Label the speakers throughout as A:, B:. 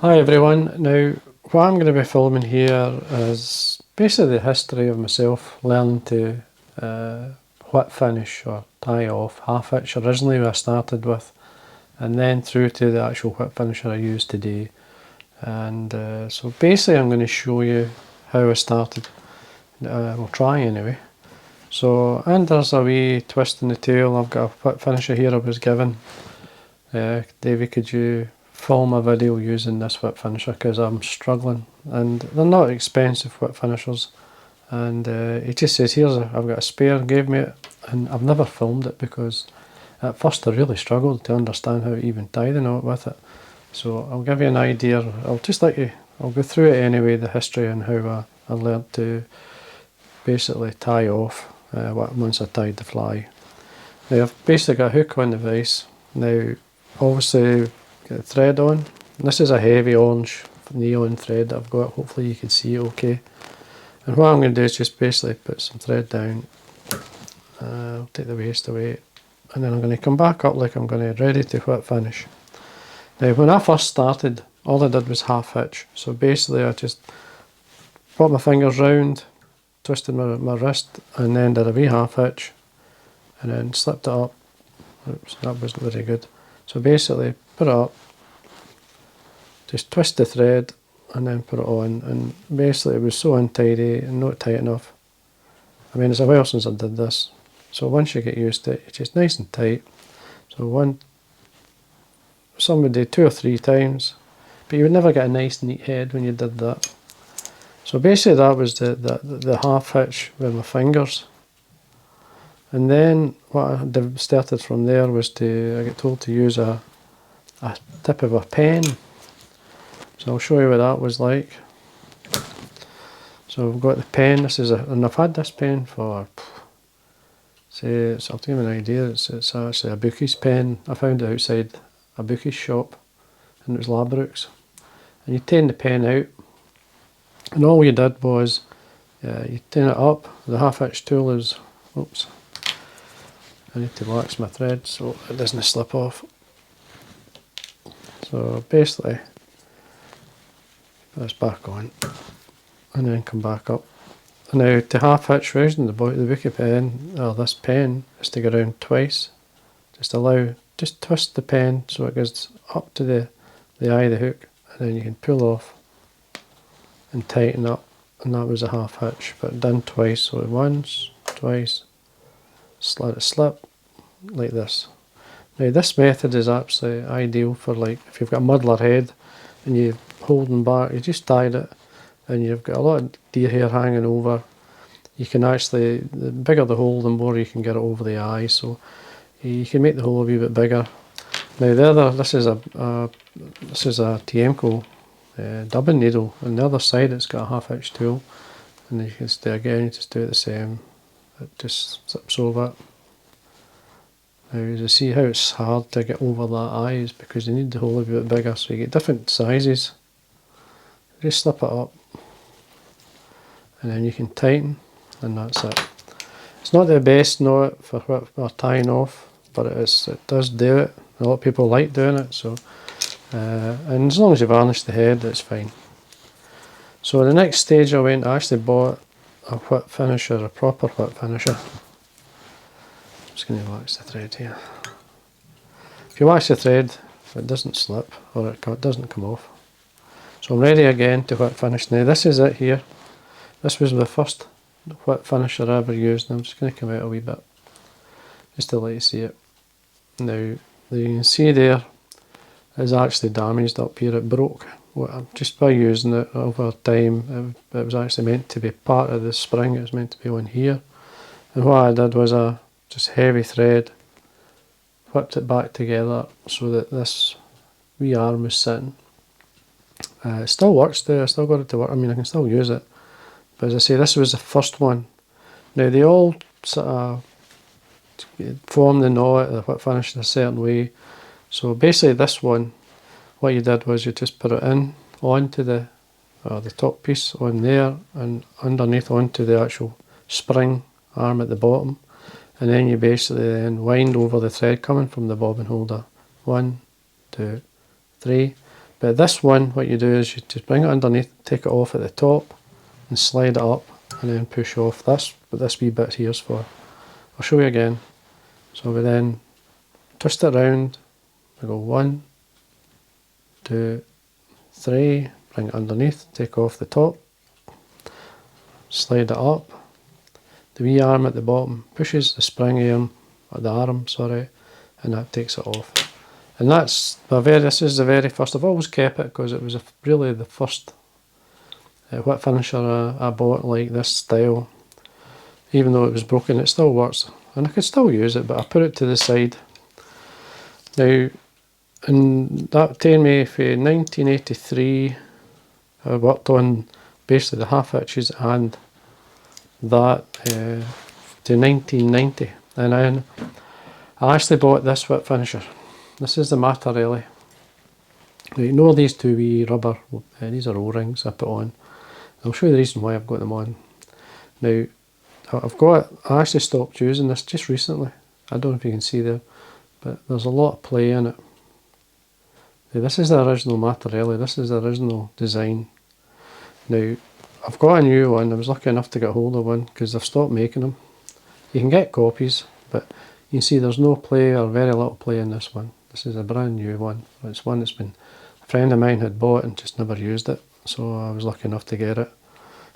A: Hi everyone. Now, what I'm going to be filming here is basically the history of myself learning to whip finish or tie off half hitch. Originally I started with, and then through to the actual whip finisher I use today. And so basically I'm going to show you how I started. We'll try anyway. So, and there's a wee twist in the tail. I've got a whip finisher here I was given. Davie, could you film a video using this whip finisher, because I'm struggling, and they're not expensive whip finishers. And he just says, I've got a spare, gave me it, and I've never filmed it because at first I really struggled to understand how to even tie the knot with it. So I'll give you an idea. I'll go through it anyway, the history and how I learned to basically tie off once I tied the fly. Now I've basically got a hook on the vise. Now obviously get the thread on. This is a heavy orange neon thread that I've got. Hopefully you can see it okay. And what I'm going to do is just basically put some thread down. I'll take the waste away, and then I'm going to come back up like I'm going to ready to whip finish. Now when I first started, all I did was half hitch. So basically I just put my fingers round, twisted my wrist, and then did a wee half hitch, and then slipped it up. Oops, that wasn't very good. So basically put it up, just twist the thread and then put it on, and basically it was so untidy and not tight enough. I mean, it's a while since I did this, so once you get used to it, it's just nice and tight. So some would do 2 or 3 times, but you would never get a nice neat head when you did that. So basically that was the half hitch with my fingers. And then what I started from there was I get told to use a tip of a pen. So I'll show you what that was like. So I've got the pen. And I've had this pen for, say, I'll give you an idea. It's actually a bookies pen. I found it outside a bookies shop, and it was Labrooks. And you turn the pen out, and all you did was you turn it up. The half hitch tool is, oops, I need to wax my thread so it doesn't slip off. So basically, put this back on and then come back up. Now to half hitch using the bookie pen, or this pen, is to go around twice. Just twist the pen so it goes up to the eye of the hook, and then you can pull off and tighten up, and that was a half hitch, but done twice. So once, twice, let it slip like this. Now this method is absolutely ideal for, like, if you've got a muddler head and you're holding back, you just tied it and you've got a lot of deer hair hanging over. You can actually, the bigger the hole, the more you can get it over the eye, so you can make the hole a wee bit bigger. Now this is a Tiemco dubbing needle, and the other side it's got a half hitch tool, and you can just do it the same. It just slips over. Now you see how it's hard to get over that eye is because you need the hole a bit bigger, so you get different sizes. Just slip it up, and then you can tighten, and that's it. It's not the best knot for tying off, but it does do it. A lot of people like doing it, so and as long as you varnish the head, it's fine. So the next stage I actually bought a whip finisher, a proper whip finisher. I'm just going to wax the thread here. If you wax the thread, it doesn't slip, or it doesn't come off. So I'm ready again to whip finish. Now this is it here. This was the first whip finisher I ever used, and I'm just going to come out a wee bit, just to let you see it. Now, you can see there, it's actually damaged up here, it broke. Just by using it over time, it was actually meant to be part of the spring, it was meant to be on here. And what I did was just heavy thread, whipped it back together so that this wee arm was sitting. It still works there, I still got it to work, I mean I can still use it. But as I say, this was the first one. Now they all sort of form the knot, the whip finish in a certain way. So basically this one, what you did was you just put it in onto the top piece on there, and underneath onto the actual spring arm at the bottom, and then you basically then wind over the thread coming from the bobbin holder. 1, 2, 3, But this one, what you do is you just bring it underneath, take it off at the top and slide it up and then push off. That's what this wee bit here is for. I'll show you again. So we then twist it round, we go 1, 2, 3, bring it underneath, take off the top, slide it up. The wee arm at the bottom pushes the spring arm, or the arm, sorry, and that takes it off. And this is the very first. I've always kept it because it was really the first whip finisher I bought like this style. Even though it was broken, it still works, and I could still use it, but I put it to the side. Now, and that taken me from 1983. I worked on basically the half hitches and that to 1990, and then I actually bought this whip finisher. This is the Mattarelli. Now, you know these two wee rubber, these are O-rings I put on. I'll show you the reason why I've got them on. Now, I actually stopped using this just recently. I don't know if you can see there, but there's a lot of play in it. Now, this is the original Mattarelli, this is the original design. Now, I've got a new one. I was lucky enough to get hold of one because they've stopped making them. You can get copies, but you can see there's no play or very little play in this one. This is a brand new one. It's one that's been, a friend of mine had bought and just never used it, so I was lucky enough to get it.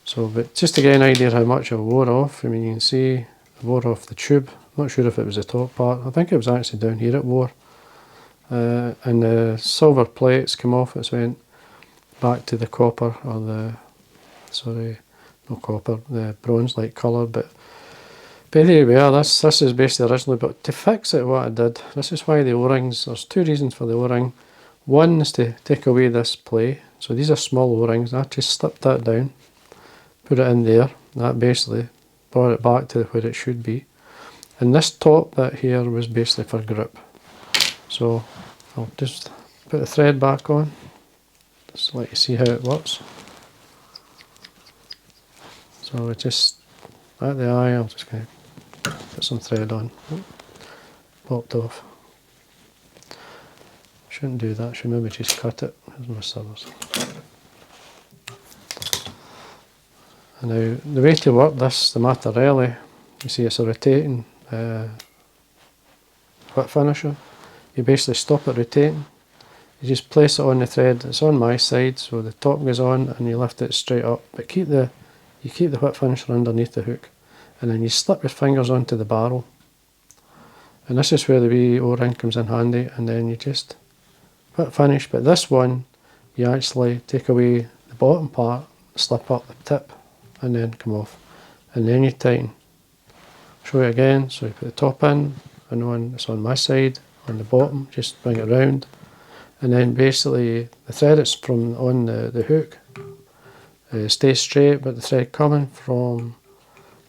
A: So, but just to get an idea of how much I wore off, I mean, you can see I wore off the tube. I'm not sure if it was the top part. I think it was actually down here it wore. And the silver plates come off. It's went back to the copper, or the, sorry, not copper, the bronze-like colour. But there we are. This is basically originally. But to fix it, what I did, this is why the O-rings. There's two reasons for the O-ring. One is to take away this play. So these are small O-rings. I just slipped that down, put it in there. That basically brought it back to where it should be. And this top bit here was basically for grip. So I'll just put the thread back on, just let you see how it works. So it just, at the eye, I'm just going to put some thread on. Popped off. Shouldn't do that, should maybe just cut it. Here's my scissors. And now, the way to work this, the Mattarelli, you see it's a rotating whip finisher. You basically stop it rotating. You just place it on the thread. It's on my side, so the top goes on and you lift it straight up. But you keep the whip finisher underneath the hook, and then you slip your fingers onto the barrel. And this is where the wee O-ring comes in handy, and then you just whip finish. But this one, you actually take away the bottom part, slip up the tip, and then come off. And then you tighten. Show you again. So you put the top in, and it's on my side. On the bottom, just bring it round, and then basically the thread that's from on the hook stays straight, but the thread coming from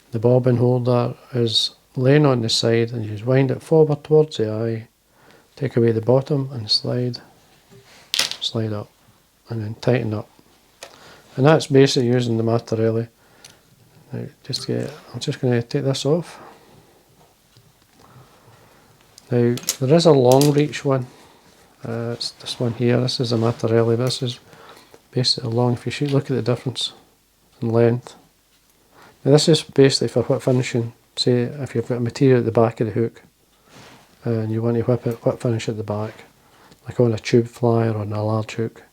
A: the bobbin holder is laying on the side, and you just wind it forward towards the eye, take away the bottom and slide up, and then tighten up. And that's basically using the Mattarelli. Now, I'm just going to take this off. Now, there is a long reach one. It's this one here. This is a Mattarelli. This is basically long. If you look at the difference in length. Now, this is basically for whip finishing. Say if you've got a material at the back of the hook and you want to whip finish at the back, like on a tube fly or on a large hook.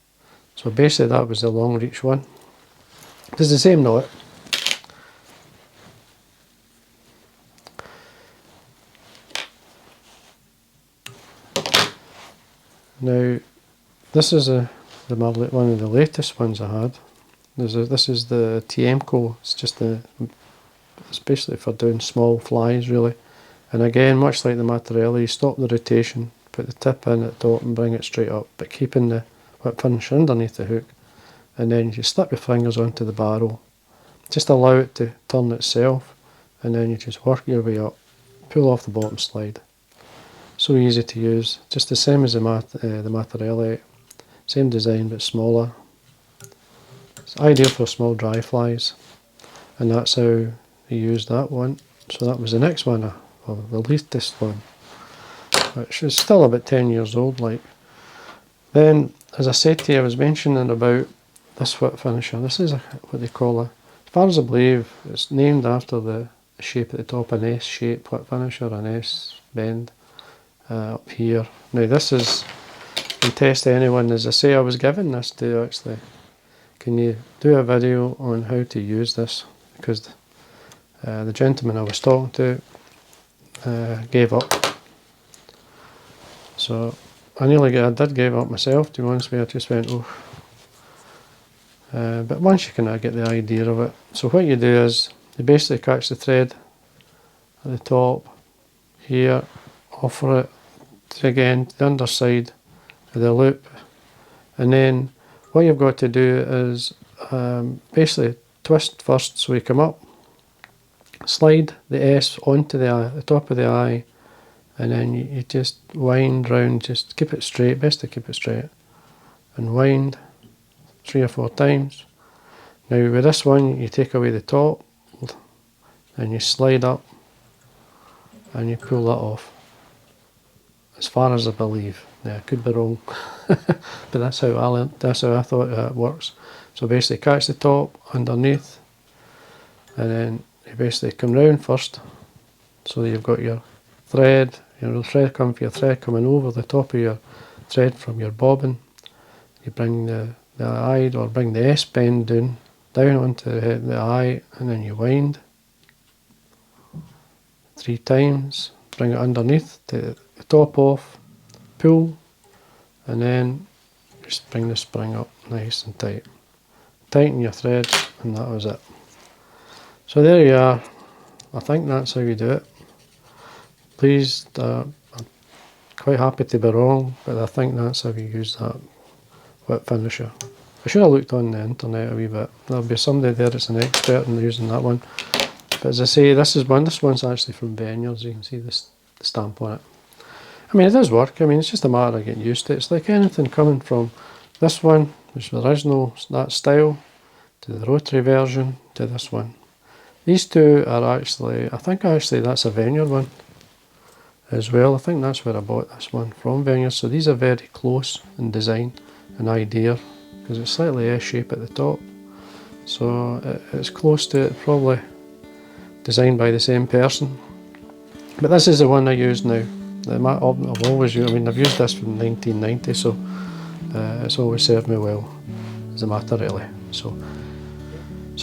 A: So basically that was the long reach one. It's the same knot. Now, this is one of the latest ones I had. This is the Tiemco. It's basically for doing small flies, really. And again, much like the Mattarelli, you stop the rotation, put the tip in at the top and bring it straight up, but keeping the whip finish underneath the hook. And then you slip your fingers onto the barrel, just allow it to turn itself, and then you just work your way up, pull off the bottom slide. So easy to use, just the same as the Mattarelli, same design but smaller. It's ideal for small dry flies, and that's how you use that one. So that was the next one, the latest one, which is still about 10 years old. Like, Then, as I said to you, I was mentioning about this whip finisher. This is what they call a, as far as I believe, it's named after the shape at the top, an S shape whip finisher, an S bend up here. Now this is, in test anyone, as I say, I was given this to actually, can you do a video on how to use this? Because the gentleman I was talking to gave up. So I did give up myself, to be honest with you. I just went, oh. But once you kind of get the idea of it, so what you do is you basically catch the thread at the top here, offer it to, again, the underside of the loop, and then what you've got to do is basically twist first, so you come up, slide the S onto the top of the eye, and then you just wind round, just keep it straight, best to keep it straight, and wind 3 or 4 times. Now with this one, you take away the top, and you slide up, and you pull that off. As far as I believe. Yeah, I could be wrong, but that's how I learned, that's how I thought it works. So basically catch the top underneath, and then you basically come round first, so you've got your thread, your thread coming over the top of your thread from your bobbin. You bring the eye, or bring the S bend down onto the eye, and then you wind 3 times, bring it underneath, to the top off, pull, and then just bring the spring up nice and tight. Tighten your thread, and that was it. So there you are. I think that's how you do it. Please, I'm quite happy to be wrong, but I think that's how you use that whip finisher. I should have looked on the internet a wee bit. There'll be somebody there that's an expert in using that one. But as I say, this one's actually from Vineyards. You can see the stamp on it. I mean, it does work. I mean, it's just a matter of getting used to it. It's like anything coming from this one, which was the original, that style, to the rotary version, to this one. These two are actually, I think actually that's a Vineyard one as well. I think that's where I bought this one from, Vineyard. So these are very close in design and idea, because it's slightly S-shape at the top. So it's close to it, probably designed by the same person. But this is the one I use now. I've always used, I mean, I've used this from 1990, so it's always served me well, as a matter really. So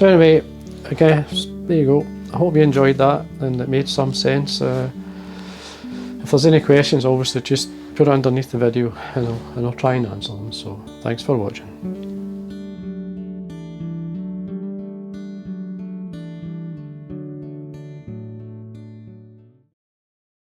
A: anyway, I guess there you go. I hope you enjoyed that and it made some sense. If there's any questions, obviously just put it underneath the video, and I'll try and answer them. So thanks for watching.